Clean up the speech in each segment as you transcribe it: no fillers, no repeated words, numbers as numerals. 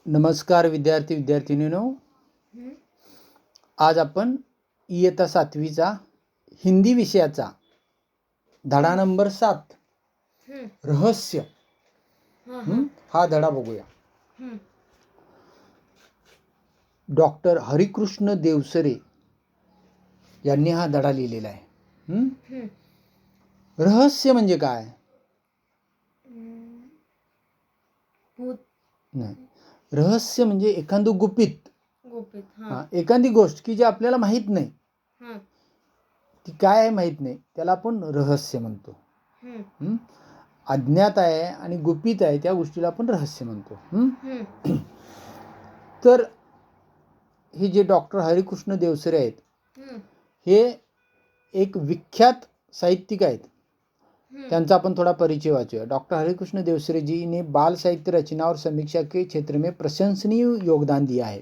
नमस्कार विद्यार्थी विद्यार्थिनींनो, आज आपण इयत्ता 7वीचा हिंदी विषयाचा धडा नंबर 7 रहस्य हा धडा बघूया. डॉक्टर हरिकृष्ण देवसरे यांनी हा धडा लिहिलेला आहे. रहस्य म्हणजे काय? नाही, रहस्य म्हणजे एखादं गुपित, एखादी गोष्ट की जी आपल्याला माहित नाही, ती काय आहे माहित नाही, त्याला आपण रहस्य म्हणतो. अज्ञात आहे आणि गुपित आहे त्या गोष्टीला आपण रहस्य म्हणतो. तर हे जे डॉक्टर हरिकृष्ण देवसरे आहेत, हे एक विख्यात साहित्यिक आहेत. त्यांचा आपण थोड़ा परिचय वाचूया. डॉक्टर हरिकृष्ण देवसरे जी ने बाल साहित्य रचना और समीक्षा के क्षेत्र में प्रशंसनीय योगदान दिया है.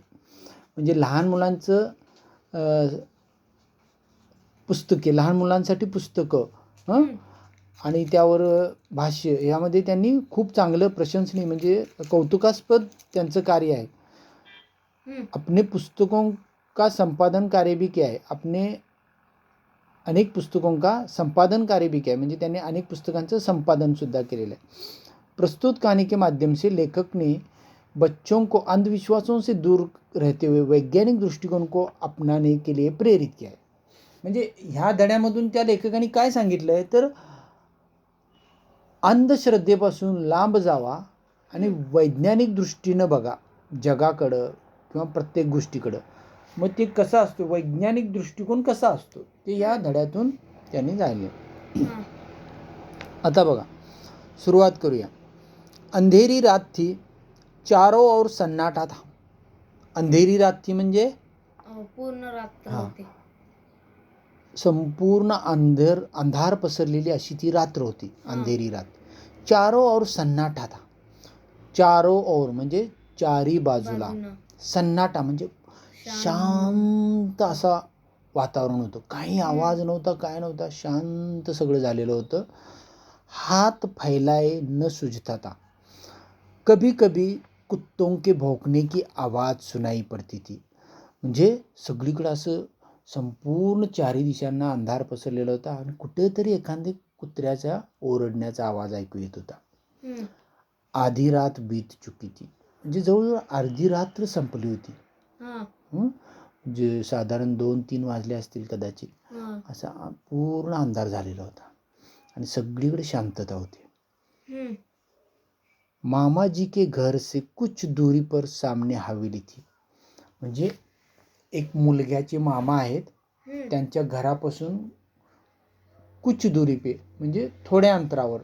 म्हणजे लहान मुलांचं पुस्तके, लहान मुलांसाठी पुस्तकं आणि त्यावर भाष्य यामध्ये त्यांनी खूप चांगलं प्रशंसनीय म्हणजे कौतुकास्पद त्यांचं कार्य आहे. अपने पुस्तकों का संपादन कार्य भी किया है. अपने अनेक पुस्तकों का संपादन कार्य भी किया है, म्हणजे त्यांनी अनेक पुस्तकांचं संपादन सुद्धा केलेलं आहे. प्रस्तुत कहानी के माध्यम से लेखक ने बच्चों को अंधविश्वासों से दूर रहते हुए वैज्ञानिक दृष्टिकोन को अपनाने के लिए प्रेरित किया है. म्हणजे ह्या धड्यामधून त्या लेखकांनी काय सांगितलं आहे तर अंधश्रद्धेपासून लांब जावा आणि वैज्ञानिक दृष्टीनं बघा जगाकडं किंवा प्रत्येक गोष्टीकडं. मग ते कसं असतो, वैज्ञानिक दृष्टिकोन कसा असतो ते या धड्यातून त्यांनी जाणले. आता बघा, सुरुवात करूया. अंधेरी रात थी, चारों ओर सन्नाटा था. अंधेरी रात थी म्हणजे पूर्ण रात्र होती. संपूर्ण अंधार पसरलेली अशी ती रात्र होती, अंधेरी रात. चारों ओर सन्नाटा था. चारों ओर म्हणजे चारी बाजूला, सन्नाटा म्हणजे शांत असा वातावरण होतं. काही आवाज नव्हता, काय नव्हता, शांत सगळं झालेलं होतं. हाथ फैलाए न सूझता था. कभी कभी कुत्तों के भौंकने की आवाज सुनाई पडती थी. म्हणजे सगळीकडे असं संपूर्ण चारी दिशांना अंधार पसरलेला होता आणि कुठेतरी एखाद्या कुत्र्याचा ओरडण्याचा आवाज ऐकू येत होता. आधी रात बीत चुकी थी, म्हणजे जवळजवळ अर्धी रात्र संपली होती. जे साधारण 2-3 वाजले असतील कदाचित. असा पूर्ण अंधार झालेला होता आणि सगळीकडे शांतता होती. मामाजी के घर से कुछ दूरी पर सामने हवेली थी. म्हणजे एक मुलग्याचे मामा आहेत, त्यांच्या घरापासून कुछ दूरी पे म्हणजे थोड्या अंतरावर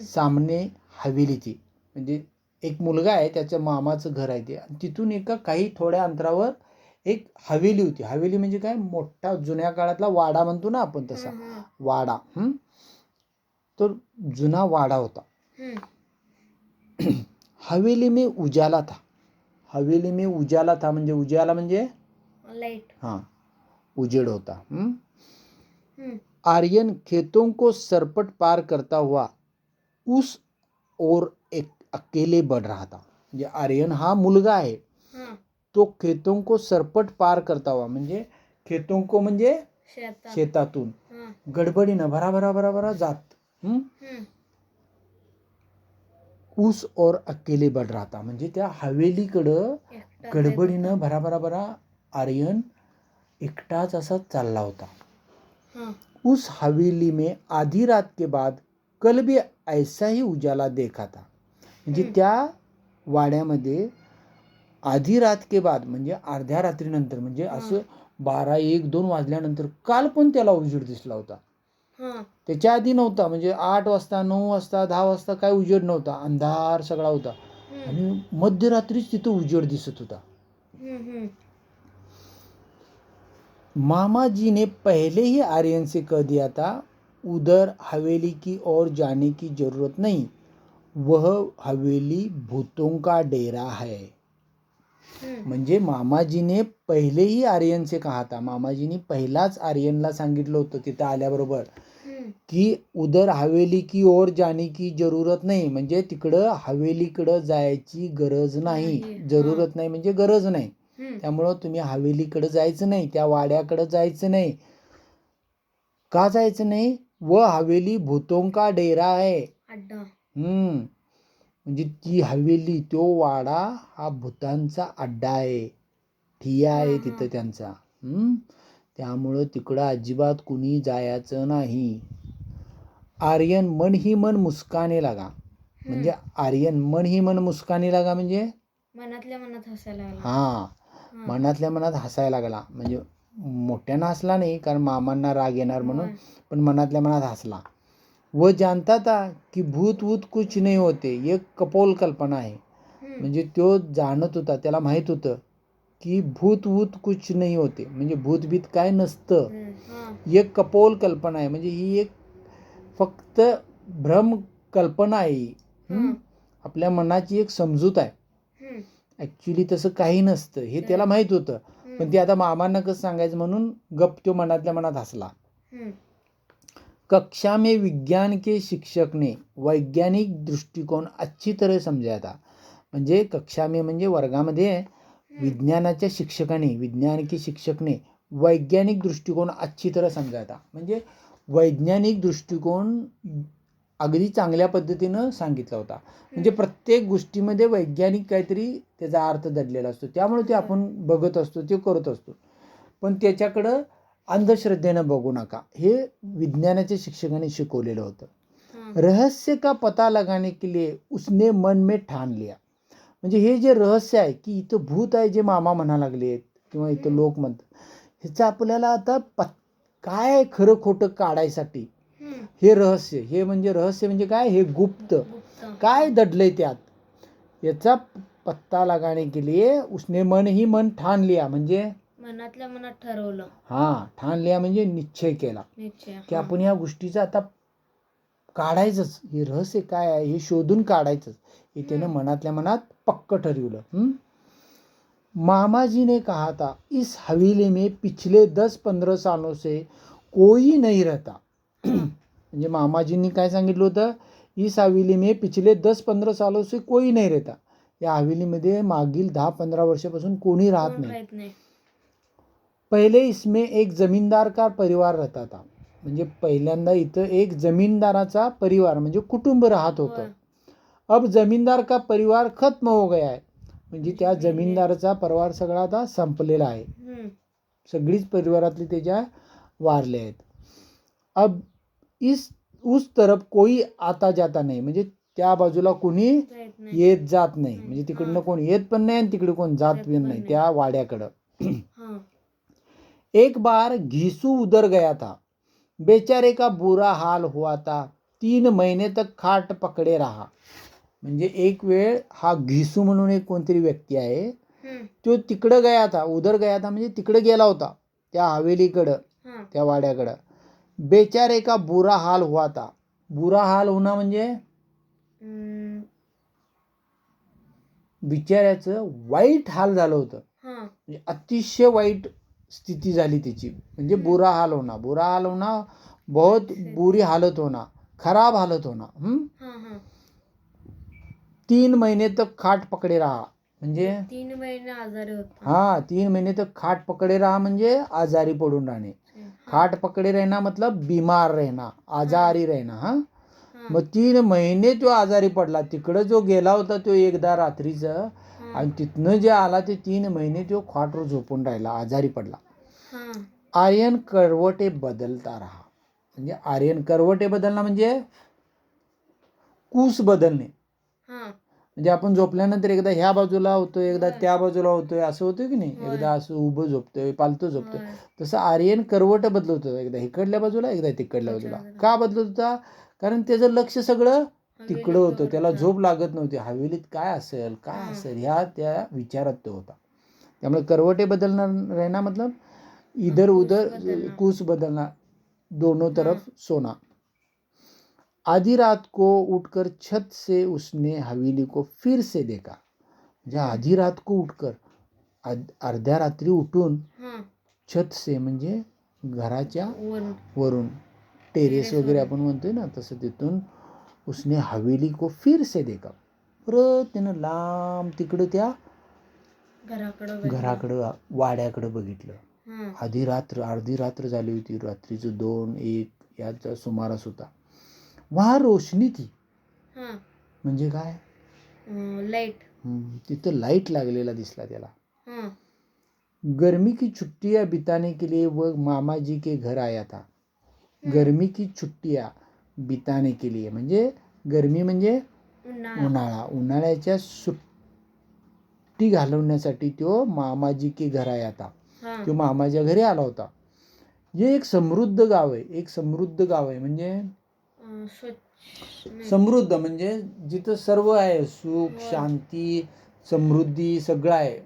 सामने हवेली थी. म्हणजे एक मुलगा आहे, त्याच्या मामाचं घर आहे ते, आणि तिथून एका काही थोड्या अंतरावर एक हवेली होती. हवेली म्हणजे काय, मोठा जुन्या काळातला वाडा म्हणतो ना आपण, तसा वाडा. तर जुना वाडा होता. हवेली में उजाला था. हवेली में उजाला था म्हणजे उजाला म्हणजे लाइट. उजेड होता. आर्यन खेतों को सरपट पार करता हुआ उस और एक अकेले बढ़ रहा था. म्हणजे आर्यन हा मुलगा आहे, तो खेतों को सरपट पार करता हुआ म्हणजे खेतों को म्हणजे शेतातून गडबडीनं भराभरा भराभरा जात. उस और अकेले बढ़ रहा था म्हणजे त्या हवेलीकडं गडबडीनं भराभरा भरा आर्यन एकटाच असा चालला होता. उस हवेली में आधी रात के बाद कल भी ऐसा ही उजाला देखा था. म्हणजे त्या वाड्यामध्ये आधी रात के बाद म्हणजे अर्ध्या रात्रीनंतर, म्हणजे असं 12-1-2 वाजल्यानंतर काल पण त्याला उजेड दिसला होता. त्याच्या आधी नव्हता. म्हणजे 8 वाजता 9 वाजता 10 वाजता काय उजेड नव्हता, अंधार सगळा होता आणि मध्यरात्रीच तिथं उजेड दिसत होता. मामा जी ने पहले ही आर्यन से कह दिया था उधर हवेली की ओर जाने की जरूरत नहीं, वह हवेली भूतों का डेरा है. म्हणजे मामाजीने पहिलेही आर्यन से कहा था. मामाजीने पहिलाच आर्यनला सांगितलं होतं तिथं आल्याबरोबर की उधर हवेली की ओर जाने की जरूरत नाही, म्हणजे तिकडं हवेलीकडं जायची गरज नाही. नाही. जरूरत नाही म्हणजे गरज नाही. त्यामुळं तुम्ही हवेलीकडं जायचं नाही, त्या वाड्याकडं जायचं नाही. का जायचं नाही? व हवेली भूतों का डेरा आहे. अड्डा. म्हणजे ती हवेली, तो वाडा हा भूतांचा अड्डा आहे, ठिया आहे तिथं त्यांचा. त्यामुळं तिकडं अजिबात कुणी जायचं नाही. आर्यन मन ही मन मुस्काने लागा. म्हणजे आर्यन मन ही मन मुस्काने लागा म्हणजे मनातल्या मनात हसायला लागला. मनातल्या मनात हसायला लागला. म्हणजे मोठ्यानं हसला नाही, कारण मामांना राग येणार म्हणून, पण मनातल्या मनात हसला. व जानता था की भूत वूत कुछ नाही होते, एक कपोल कल्पना आहे. म्हणजे तो जाणत होता, त्याला माहित होतं की भूत वूत कुछ नाही होते, म्हणजे भूतभीत काय नसतं. एक कपोल कल्पना आहे, म्हणजे ही एक फक्त भ्रम कल्पना आहे. आपल्या मनाची एक समजूत आहे. ऍक्च्युली तसं काही नसतं हे त्याला माहित होतं. पण ते आता मामांना कसं सांगायचं म्हणून गप तो मनातल्या मनात हसला. कक्षा में विज्ञान के शिक्षक ने वैज्ञानिक दृष्टिकोन अच्छी तरह समजाया था. म्हणजे कक्षा में म्हणजे वर्गामध्ये विज्ञानाच्या शिक्षकाने, विज्ञान के शिक्षकने वैज्ञानिक दृष्टिकोन अच्छी तरह समजाया था. म्हणजे वैज्ञानिक दृष्टिकोन अगदी चांगल्या पद्धतीनं सांगितला होता. म्हणजे प्रत्येक गोष्टीमध्ये वैज्ञानिक काहीतरी त्याचा अर्थ दडलेला असतो, त्यामुळे ते आपण बघत असतो, ते करत असतो. पण त्याच्याकडं अंधश्रद्धेनं बघू नका, हे विज्ञानाच्या शिक्षकाने शिकवलेलं होतं. रहस्य का पता लगाने के लिए उसने मन में ठान लिया. म्हणजे हे जे रहस्य आहे की इथं भूत आहे, जे मामा म्हणा लागलेत किंवा इथं लोक म्हणतात, ह्याचं आपल्याला आता काय खरं खोटं काढायसाठी हे रहस्य, हे म्हणजे रहस्य म्हणजे काय, हे गुप्त काय दडलंय त्यात, याचा पत्ता लगाने के लिए उसने मन ही मन ठान लिया. म्हणजे मनातल्या मनात ठरवलं. ठान लिया म्हणजे निश्चय केला की आपण या गोष्टीचा आता काढायचंच, हे रहस्य काय आहे हे शोधून काढायचंच, हे त्यानं मनातल्या मनात पक्क ठरवलं. मामाजी ने कहा था इस हवेली में पिछले 10-15 सालों से कोई नहीं रहता. म्हणजे मामाजींनी काय सांगितलं होतं, इस हवेली में पिछले 10-15 सालों से कोई नहीं रहता. या हवेलीमध्ये मागील 10-15 वर्षापासून कोणी राहत नाही. पहिले इसमें एक जमीनदार का परिवार रहता था. म्हणजे पहिल्यांदा इथं एक जमीनदाराचा परिवार म्हणजे कुटुंब राहत होतं. अब जमीनदार का परिवार खत्म हो गया है. म्हणजे त्या जमीनदाराचा परिवार सगळा आता संपलेला आहे, सगळीच परिवारातली त्याच्या वारले आहेत. अब उस तरफ कोई आता जाता नाही. म्हणजे त्या बाजूला कोणी येत जात नाही, म्हणजे तिकडनं कोण येत पण नाही आणि तिकडे कोण जात पण नाही त्या वाड्याकडं. एक बार घिसू उधर गया था, बेचारे का बुरा हाल हुआ था, 3 महीने तक खाट पकडे रहा. म्हणजे एक वेळ हा घिसू म्हणून एक कोणतरी व्यक्ती आहे, तो तिकडं गया था, उधर गया था म्हणजे तिकडं गेला होता, त्या हवेलीकडं, त्या वाड्याकडं. बेचारे का बुरा हाल हुआ था. बुरा हाल होणं म्हणजे बिचाऱ्याचं वाईट हाल झालं होतं, म्हणजे अतिशय वाईट स्थिती झाली त्याची. म्हणजे बुरा हाल होना, बुरा हाल होना, बहुत बुरी हालत होना, खराब हालत होना. 3 महीने तक खाट पकडे रहा. म्हणजे 3 महिने आजारी होता. 3 महीने तक खाट पकडे रहा म्हणजे आजारी पडून राहणे. खाट पकडे रहना मतलब बीमार रहना, आजारी रहना. मग 3 महिने तो आजारी पडला. तिकडं जो गेला होता तो एकदा रात्रीचं, आणि तिथनं जे आला ते 3 महिने तो खाटवर झोपून राहिला, आजारी पडला. आर्यन करवटे बदलता रहा. म्हणजे आर्यन करवटे बदलणं म्हणजे कूस बदलणे. म्हणजे आपण झोपल्यानंतर एकदा ह्या बाजूला होतोय, एकदा त्या बाजूला होतोय, असं होतोय की नाही, एकदा असं उभं झोपतोय, पालतो झोपतोय. तसं आर्यन करवट बदलत होतं, एकदा इकडल्या बाजूला, एकदा तिकडल्या बाजूला. का बदलत होता? कारण त्याचं लक्ष सगळं तिकडं होतं, त्याला झोप लागत नव्हती. हवेलीत काय असेल ह्या त्या विचारात तो होता. त्यामुळे करवटे बदलणार रहना मतलब इधर उधर कूस बदलना, दोनों तरफ सोना. आधी रात को उठकर छत से उसने हवेली को फिर से देखा. म्हणजे आधी रात को उठकर, अर्ध्या रात्री उठून, छत से म्हणजे घराच्या वरून, टेरेस वगैरे आपण म्हणतोय ना, तसं तिथून उसने हवेली को फिर से देखा. परत त्यानं लांब तिकडं त्या घराकडं वाड्याकडं बघितलं. अर्धी रात्र झाली होती, रात्रीचं 2-1 याचा सुमारास होता. वहाँ रोशनी थी. म्हणजे काय, लाईट. तिथं लाईट लागलेला दिसला त्याला. गर्मी की छुट्टियां बिताने के लिए वह मामा जी के घर आया था. गर्मी की छुट्टियां बिताने के लिए म्हणजे गर्मी म्हणजे उन्हाळा, उन्हाळ्याच्या सुट्टी घालवण्यासाठी तो मामाजी के घर आया था. तो मामाच्या घरी आला होता. हे एक समृद्ध गाव आहे. एक समृद्ध गाव आहे म्हणजे समृद्ध म्हणजे जिथं सर्व आहे, सुख शांती समृद्धी सगळं आहे.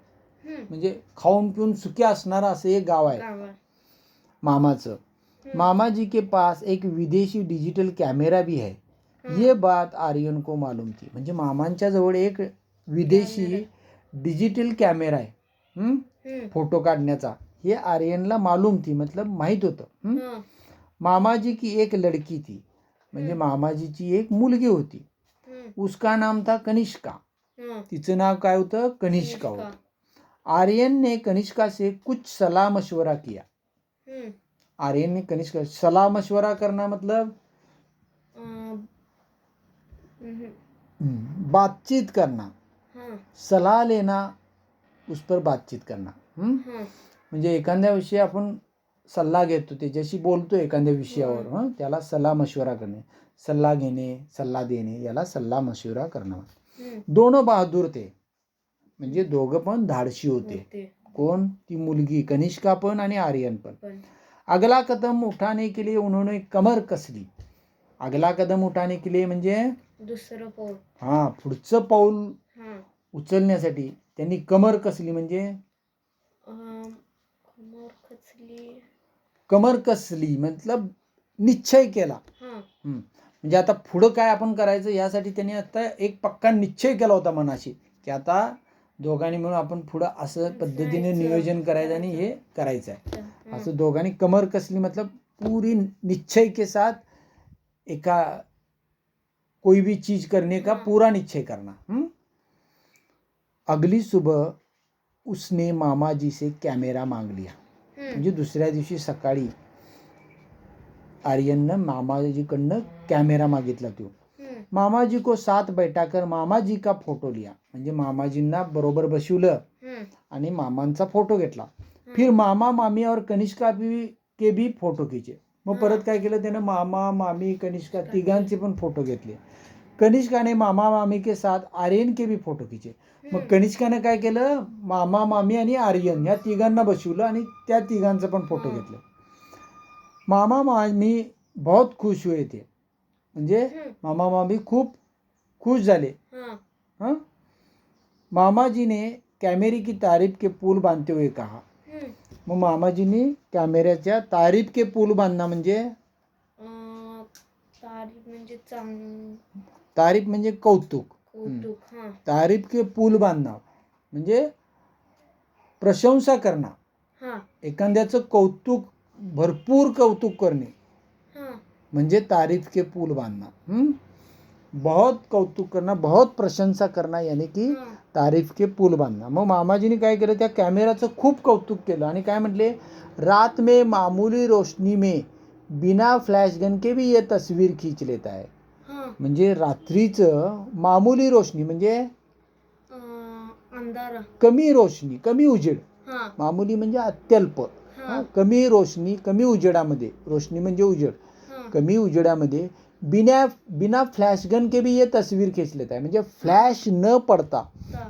म्हणजे खाऊन पिऊन सुखी असणारं असं एक गाव आहे मामाचं. मामाजी के पास एक विदेशी डिजिटल कॅमेरा भी है. ये बात आर्यन को मालूम थी. म्हणजे मामांच्या जवळ एक विदेशी डिजिटल कॅमेरा आहे फोटो काढण्याचा. हे आर्यनला मालूम थी मतलब माहीत होतं. मामाजी की एक लडकी थी. म्हणजे मामाजीची एक मुलगी होती. उसका नाम था कनिष्का. तिचं नाव काय होतं, कनिष्का होतं. आर्यन ने कनिष्का से कुछ सलाह मशवरा किया. आर्यन ने कनिष्का सलाह मशवरा करना मतलब बातचीत करना, सलाह लेना, उस पर बातचीत करना. म्हणजे एखाद्या विषयी आपण सल्ला घेतो, त्याच्याशी बोलतो एखाद्या विषयावर, त्याला सल्ला मशवरा करणे. सल्ला घेणे, सल्ला देणे याला सल्ला मशवरा करणं. दोनों बहादूर थे. म्हणजे दोघं पण धाडशी होते. कोण, ती मुलगी कनिष्का पण आणि आर्यन पण. अगला कदम उठाने के लिए उन्होंने कमर कसली. अगला कदम उठाने के लिए म्हणजे दुसरं पाऊल. पुढचं पाऊल उचलण्यासाठी त्यांनी कमर कसली. म्हणजे कमर कसली मतलब निश्चय केला. म्हणजे आता पुढं काय आपण करायचं यासाठी त्यांनी आता एक पक्का निश्चय केला होता मनाशी, की आता दोघांनी मिळून आपण पुढं असं पद्धतीने नियोजन करायचं आणि हे करायचं आहे. असं दोघांनी कमर कसली मतलब पूरी निश्चय के साथ एका कोई भी चीज करने का पूरा निश्चय करना. अगली सुबह उसने मामाजी से कैमरा मांग लिया. म्हणजे दुसऱ्या दिवशी सकाळी आर्यननं मामाजीकडनं कॅमेरा मागितला. तो मामाजी को साथ बैठाकर मामाजी का फोटो लिया. म्हणजे मामाजींना बरोबर बसवलं आणि मामांचा फोटो घेतला. फिर मामा मामी और कनिष्का के भी फोटो खींचे. मग परत काय केलं त्यानं, मामा मामी कनिष्का तिघांचे पण फोटो घेतले. कनिष्काने मामा मामी के साथ आर्यन के भी फोटो खींचे. मग कनिष्काने काय केलं, मामा मामी आणि आर्यन या तिघांना बसवलं आणि त्या तिघांचा पण फोटो घेतले. मामा मामी बहुत खुश हुए थे. म्हणजे मामा मामी खूप खुश झाले. मामाजी ने कैमरे की तारीफ के पुल बांधते हुए कहा. मग मामाजींनी कॅमेऱ्याच्या तारीफ के पुल बांधणं म्हणजे तारीफ म्हणजे कौतुक. तारीफ के पुल बांधणं म्हणजे प्रशंसा करणं, एखाद्याचं कौतुक भरपूर कौतुक करणे म्हणजे तारीफ के पुल बांधणं. बहुत कौतुक करना, बहुत प्रशंसा करना यानी की तारीफ के पुल बांधना. मग मामाजीने काय केलं, त्या कॅमेराचं खूप कौतुक केलं आणि काय म्हटले, रात में मामूली रोशनी में बिना फ्लॅश गन के भी ये तस्वीर खींच लेता है. म्हणजे रात्रीचं मामूली रोशनी म्हणजे कमी रोशनी, कमी उजेड. मामूली म्हणजे अत्यल्प, कमी रोशनी, कमी उजेडामध्ये. रोशनी म्हणजे उजेड, कमी उजेडामध्ये बिना फ्लॅश गन के भी ये तस्वीर खींच लेता है. म्हणजे फ्लॅश न पडता.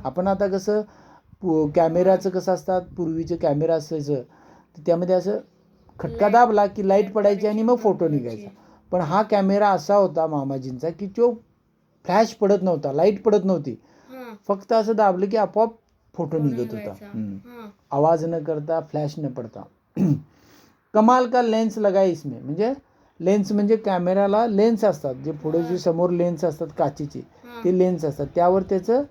आपण आता कसं कॅमेराचं कसं असतात, पूर्वीचं कॅमेरा असायचं त्यामध्ये असं खटका दाबला की लाईट पडायची आणि मग फोटो निघायचा. पण हा कॅमेरा असा होता मामाजींचा की तो फ्लॅश पडत नव्हता, लाईट पडत नव्हती, फक्त असं दाबलं की आपोआप फोटो निघत होता, आवाज न करता, फ्लॅश न पडता. कमाल का लेन्स लगाय इसमें. म्हणजे लेन्स म्हणजे कॅमेराला लेन्स असतात, जे पुढे जे समोर लेन्स असतात काचेचे ते लेन्स असतात, त्यावर त्याचं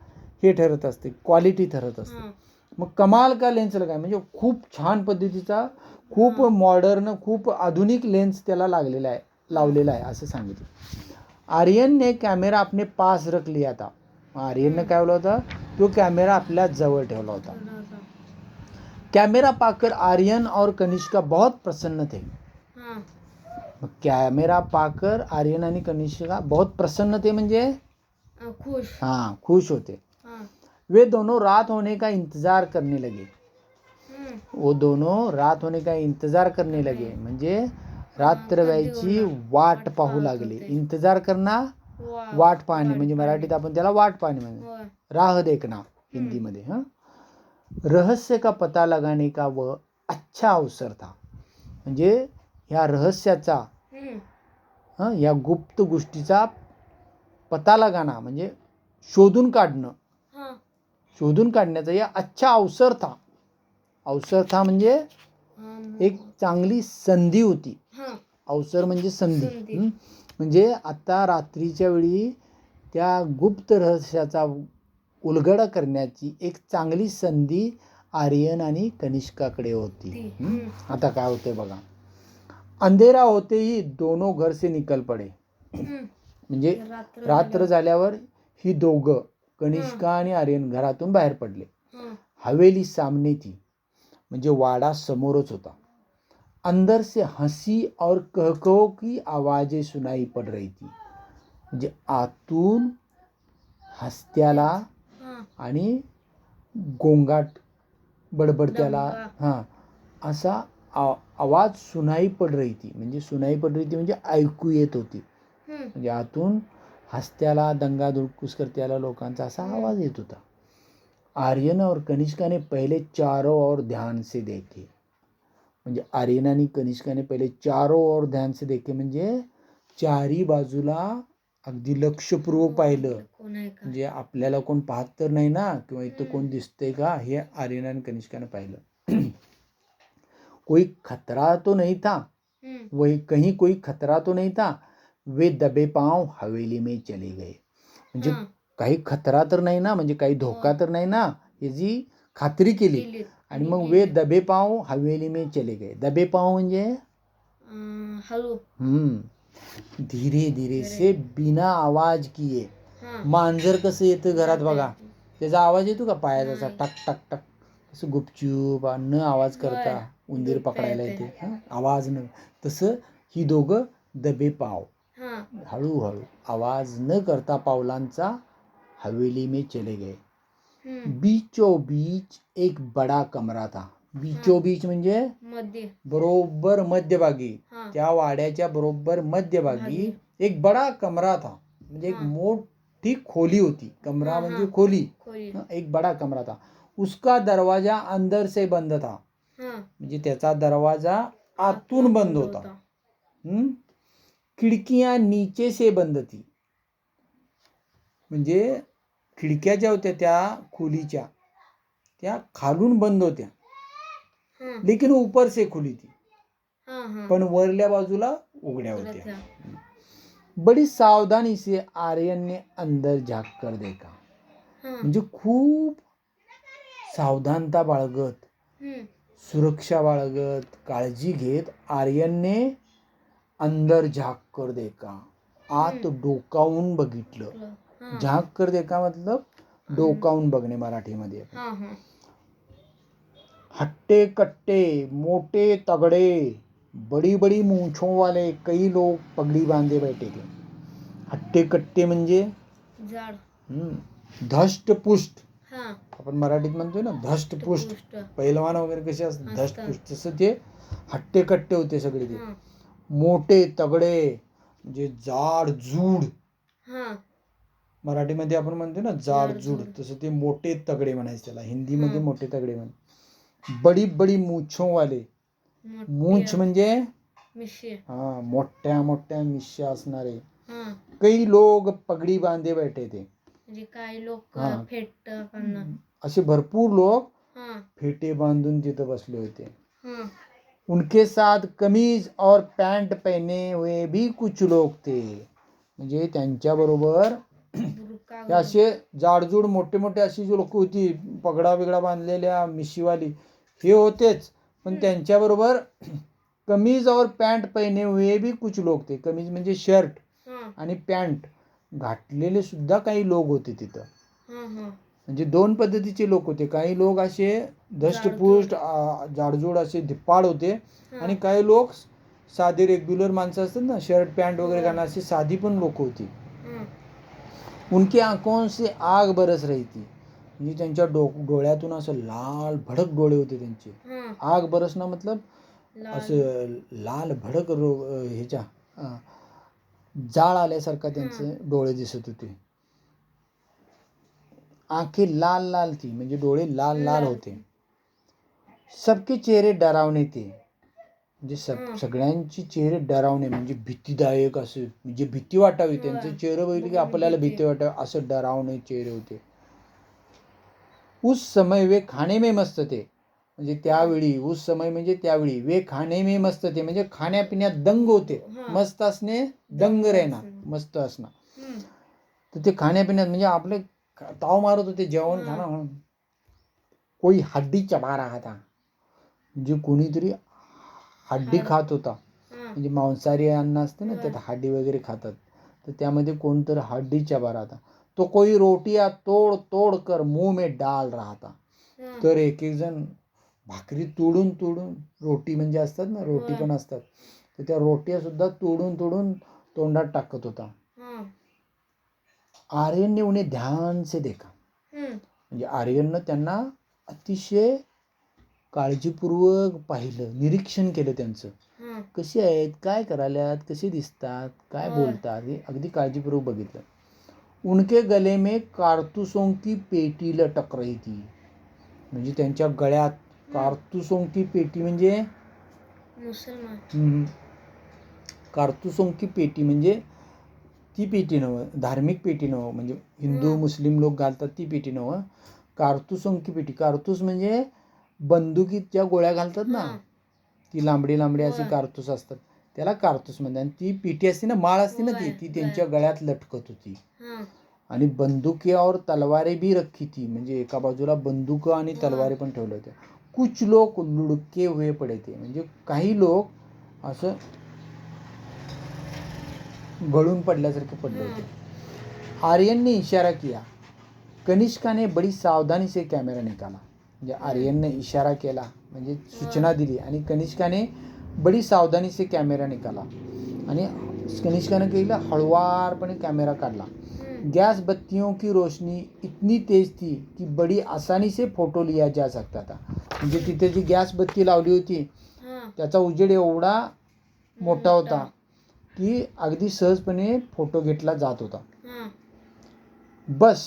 हे ठरत असते, क्वालिटी ठरत असते. मग कमाल का लेन्स लगाय म्हणजे खूप छान पद्धतीचा, खूप मॉडर्न, खूप आधुनिक लेन्स त्याला लागलेला आहे, लावलेला आहे असं सांगितलं. आर्यन ने कॅमेरा अपने पास रख लिया था. आर्यनने काय बोलला होता, तो कॅमेरा आपल्या जवळ ठेवला होता. कैमरा पाकर आर्यन और कनिष्का बहुत प्रसन्न थे. हाँ कॅमेरा पाकर आर्यन आणि कनिष्का बहुत प्रसन्न थे म्हणजे खुश. हाँ खुश होते. हाँ वे दोनों रात होने का इंतजार करने लगे. वो दोनों रात होने का इंतजार करने लगे म्हणजे रात्र व्हायची वाट पाहू लागले. इंतजार करना वाट पाहणे म्हणजे मराठीत आपण त्याला वाट पाहणे म्हणजे राह देखना हिंदीमध्ये. हाँ रहस्य का पता लगाने का वह अच्छा अवसर था. म्हणजे ह्या रहस्याचा या गुप्त गोष्टीचा पता लगाना म्हणजे शोधून काढणं, शोधून काढण्याचा या अच्छा अवसर था. अवसर था म्हणजे एक चांगली संधी होती. अवसर म्हणजे संधी. म्हणजे आता रात्रीच्या वेळी त्या गुप्त रहस्याचा उलगडा करण्याची एक चांगली संधी आर्यन आणि कनिष्काकडे होती. आता काय होते बघा. अंधेरा होते ही दोनों घर से निकल पडे. म्हणजे रात्र झाल्यावर ही दोघं कनिष्का आणि आर्यन घरातून बाहेर पडले. हवेली सामने थी म्हणजे वाडा समोरच होता. अंदर से हंसी और कहकहो की आवाजें सुनाई पड रही थी. म्हणजे आतून हसत्याला आणि गोंगाट बडबडत्याला असा आवाज सुनाई पड रही थी. म्हणजे सुनाई पड रही थी म्हणजे ऐकू येत होती. म्हणजे आतून हसत्याला दंगा धुडकूस करत्याला लोकांचा असा आवाज येत होता. आर्यन और कनिष्का ने पहले चारों ओर ध्यान से देखे. म्हणजे आर्यन आणि कनिष्काने पहिले चारों ओर ध्यान से देखे म्हणजे चारी बाजूला अगदी लक्षपूर्वक पाहिलं. म्हणजे आपल्याला कोण पाहत तर नाही ना, किंवा इथं कोण दिसतंय का, हे आर्यन आणि कनिष्काने पाहिलं. कोई खतरा तो नहीं था, वही कहीं कोई खतरा तो नहीं था. वे दबे पांव हवेली में चले गए. म्हणजे काही खतरा तर नाही ना, म्हणजे काही धोका तर नाही ना, याची खात्री केली आणि मग वे दबे पांव हवेली में चले गए. दबे पांव म्हणजे हळू. धीरे धीरे से बिना आवाज किए. मांजर कसं येतं घरात बघा, त्याचा आवाज येतो का पायाचा टक टक टक, कसं गुपचूप न आवाज करता उंदीर पकडायला येते, आवाज न. तसं ही दोघं दबे पाव हळूहळू आवाज न करता पावलांचा हवेली में चले गए. बीचों बीच एक बड़ा कमरा था. बीचों बीच म्हणजे बरोबर मध्यभागी, त्या वाड्याच्या बरोबर मध्यभागी एक बडा कमरा था. म्हणजे एक मोठी खोली होती. कमरा म्हणजे खोली. एक बडा कमरा था. उसका दरवाजा अंदर से बंद था. म्हणजे त्याचा दरवाजा आतून बंद होता. खिडकियां नीचे से बंद थी. म्हणजे खिडक्या ज्या होत्या त्या खोलीच्या त्या खालून बंद होत्या. लेकिन ऊपर से खुली थी. पण वरल्या बाजूला उघड्या होत्या. बड़ी सावधानी से आर्यन ने अंदर झाक कर देखा. म्हणजे खूप सावधानता बाळगत, सुरक्षा बाळगत, काळजी घेत आर्यनने अंदर झाक कर देखा, आत डोकावून बघितलं. झाक कर देखा मतलब डोकावून बघणे मराठीमध्ये. हट्टे कट्टे मोटे तगड़े बड़ी बड़ी मूंछों वाले कई लोग पगड़ी बांधे बैठे थे. हट्टे कट्टे म्हणजे धष्टपुष्ट. आपण मराठीत म्हणतोय ना धष्टपुष्ट, पैलवान वगैरे कसे असतात धष्टपुष्ट, तसं ते हट्टे कट्टे होते सगळे. ते मोठे तगडे म्हणजे जाड जूड. मराठीमध्ये आपण म्हणतो ना जाड जूड, तसं ते मोठे तगडे म्हणायचे त्याला. हिंदीमध्ये मोठे तगडे म्हण. बडी बडी मूछों वाले. मूछ म्हणजे मोठ्या मोठ्या मिश्या असणारे. कई लोग पगडी बांधे बैठे थे. म्हणजे काही लोक फेट असे भरपूर लोक फेटे बांधून तिथं बसले होते. उनके साथ कमीज और पैंट पहने हुए भी कुछ लोग थे. म्हणजे त्यांच्या बरोबर असे जाडजूड मोठे मोठे अशी जी लोक होती, पगडा बिगडा बांधलेल्या मिशीवाली, हे होतेच. पण त्यांच्याबरोबर कमीज और पॅन्ट पहने हुए भी कुछ लोग थे. कमीज म्हणजे शर्ट हां आणि पॅन्ट घातलेले सुद्धा काही लोक होते तिथं. हां हां म्हणजे दोन पद्धतीचे लोक होते. काही लोक असे धष्टपुष्ट जाडजूड असे धिप्पाड होते आणि काही लोक साधे रेग्युलर माणसं असतात ना, शर्ट पॅन्ट वगैरे घालणं, अशी साधी पण लोक होती. हां उनके आंखों से आग बरस रही थी. म्हणजे त्यांच्या डोळ्यातून असं लाल भडक डोळे होते त्यांचे. हां आग बरसना मतलब लाल असं लाल भडक ह्याच्या जाळ आल्यासारखा त्यांचे डोळे दिसत होते. आंखें लाल लाल थी म्हणजे डोळे लाल लाल होते. सबके चेहरे डरावने थे. म्हणजे सगळ्यांची चेहरे डरावणे म्हणजे भीतीदायक असे, म्हणजे भीती वाटावी त्यांचे चेहरे बघितले की आपल्याला भीती वाटावी असं डरावणे चेहरे होते. उस समय वे खाने में मस्त थे. म्हणजे त्यावेळी उस समय म्हणजे त्यावेळी वे खाने में मस्त थे म्हणजे खाण्यापिण्यात दंग होते. मस्त असणे दंग रहना, मस्त असणं. तर ते खाण्यापिण्यात म्हणजे आपले ताव मारत होते जेवण खाणं म्हणून. कोई हड्डी चबा रहा था. म्हणजे कोणीतरी हड्डी खात होता. म्हणजे मांसाहारी अन्न असते ना, त्यात हड्डी वगैरे खातात, तर त्यामध्ये कोणतरी हड्डी चबा रहा था. तो कोई रोटियां तोड तोड कर मुंह में डाल रहा था. तर एक एक जण भाकरी तोडून तोडून, रोटी म्हणजे असतात ना, रोटी पण असतात, तर त्या रोट्या सुद्धा तोडून तोडून तोंडात टाकत होता. आर्यन ने उन्हें ध्यान से देखा. म्हणजे आर्यननं त्यांना अतिशय काळजीपूर्वक पाहिलं, निरीक्षण केलं त्यांचं. कसे आहेत, काय करायल्यात, कसे दिसतात, काय बोलतात, हे अगदी काळजीपूर्वक बघितलं. उनके गले में कारतूसों की पेटी लटक रही थी. म्हणजे त्यांच्या गळ्यात कारतूसों की पेटी म्हणजे मुसलमान कारतूसों की पेटी म्हणजे ती पेटी नव्हं, धार्मिक पेटी नव्हं, म्हणजे हिंदू मुस्लिम लोक घालतात ती पेटी नव्हं. कारतूसों की पेटी. कारतूस म्हणजे बंदुकीत ज्या गोळ्या घालतात ना, ती लांबडी लांबडी अशी कारतूस असतात, त्याला कारतूस म्हणतात. आणि ती पेटी असते ना, माळ असते ना, ती त्यांच्या गळ्यात लटकत होती. आणि बंदुके और तलवारें भी रखी थी. म्हणजे एका बाजूला बंदूक आणि तलवारें पण ठेवल्या होत्या. कुछ लोक लुडके हुए पडे थे. म्हणजे काही लोक असं गळून पडल्यासारखे पडले होते. आर्यन ने इशारा किया. कनिष्का ने बड़ी सावधानी से कॅमेरा निकाला. म्हणजे आर्यनने इशारा केला म्हणजे सूचना दिली आणि कनिष्काने बडी सावधानी से कॅमेरा निकाला. आणि कनिष्काने केला हळुवारपणे कॅमेरा काढला. गैस बत्तियों की रोशनी इतनी तेज थी की बड़ी आसानी से फोटो लिया जा सकता था. म्हणजे तिथे जी गॅस बत्ती लावली होती त्याचा उजेड एवढा मोठा होता की अगदी सहजपणे फोटो घेतला जात होता. बस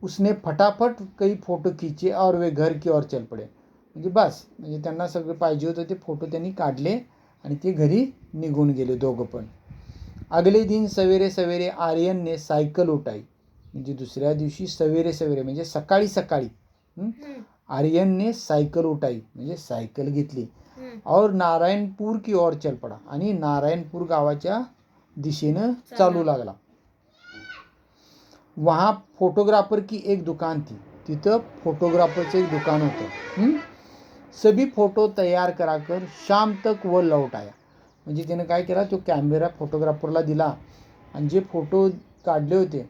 उसने फटाफट कई फोटो खींचे और वे घर की ओर चल पडे. म्हणजे बस, म्हणजे त्यांना सगळं पाहिजे होतं ते फोटो त्यांनी काढले आणि ते घरी निघून गेले दोघं पण. अगले दिन सवेरे सवेरे आर्यन ने सायकल उठाई. म्हणजे दुसऱ्या दिवशी सवेरे सवेरे म्हणजे सकाळी सकाळी आर्यन ने सायकल उठाई म्हणजे सायकल घेतली और नारायणपूर की ओर चल पडा. आणि नारायणपूर गावाच्या दिशेनं चालू लागला. वहाँ फोटोग्राफर की एक दुकान थी. तिथं फोटोग्राफरचं एक दुकान होतं. सभी फोटो तयार कराकर शाम तक वो लौट आया. म्हणजे त्यानं काय केला, तो कॅमेरा फोटोग्राफरला दिला आणि जे फोटो काढले होते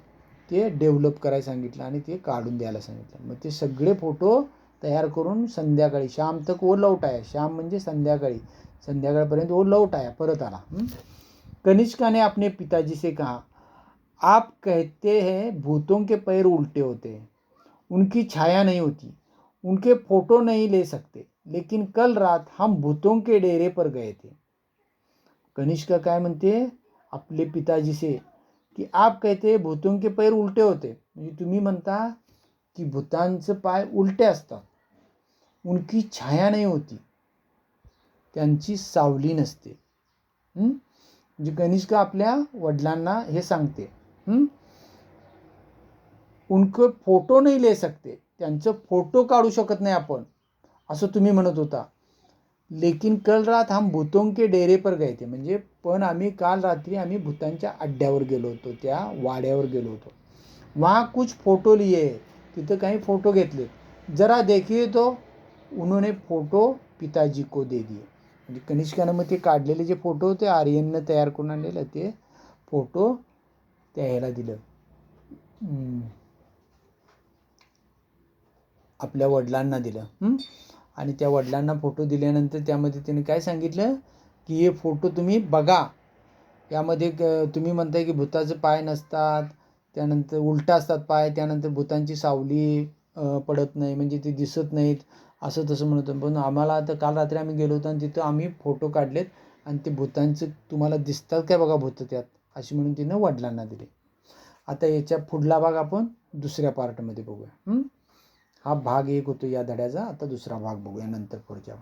ते डेव्हलप करायला सांगितलं आणि ते काढून द्यायला सांगितलं. मग ते सगळे फोटो तयार करून संध्याकाळी शाम तक वो लौट आया. शाम म्हणजे संध्याकाळी, संध्याकाळपर्यंत वो लौट आया, परत आला. कनिष्का ने अपने पिताजी से कहा, आप कहते हैं भूतों के पैर उल्टे होते हैं, उनकी छाया नहीं होती, उनके फोटो नहीं ले सकते, लेकिन कल रात हम भूतों के डेरे पर गए थे. कनिष्का काय म्हणते आपले पिताजी से की आप कहते भूतों के पैर उलटे होते. म्हणजे तुम्ही म्हणता की भूतांचं पाय उलटे असतात, उनकी छाया नाही होती, त्यांची सावली नसते. म्हणजे कनिष्का आपल्या वडिलांना हे सांगते. उनके फोटो नाही ले सकते, त्यांचं फोटो काढू शकत नाही आपण असं तुम्ही म्हणत होता. लेकिन कल रात हम भूतों के डेरे पर गए थे. म्हणजे पण आम्ही काल रात्री आम्ही भूतांच्या अड्ड्यावर गेलो होतो, त्या वाड्यावर गेलो होतो. वहाँ कुछ फोटो लिए, तिथं काही फोटो घेतले. जरा देखिए तो उन्होंने फोटो पिताजी को दे दिए. म्हणजे कनिष्कानं मग ते काढलेले जे फोटो होते आर्यननं तयार करून आणलेलं ते फोटो त्या ह्याला दिलं, आपल्या वडिलांना दिलं. आणि त्या वडिलांना फोटो दिल्यानंतर त्यामध्ये त्याने काय सांगितलं की हे फोटो तुम्ही बघा, यामध्ये तुम्ही म्हणताय की भूताचे पाय नसतात, त्यानंतर उलटा असतात पाय, त्यानंतर भूतांची सावली पडत नाही, म्हणजे ते दिसत नाहीत असं तसं म्हणत होतं. पण आम्हाला आता काल रात्री आम्ही गेलो होतो आणि तिथं आम्ही फोटो काढलेत आणि ते भूतांचं तुम्हाला दिसतात काय बघा भूतं त्यात, अशी म्हणून तिनं वडिलांना दिले. आता याच्या पुढला भाग आपण दुसऱ्या पार्टमध्ये बघूया. हा भाग 1 होतो या धड्याचा. आता दुसरा भाग बघूया नंतर पुढच्या.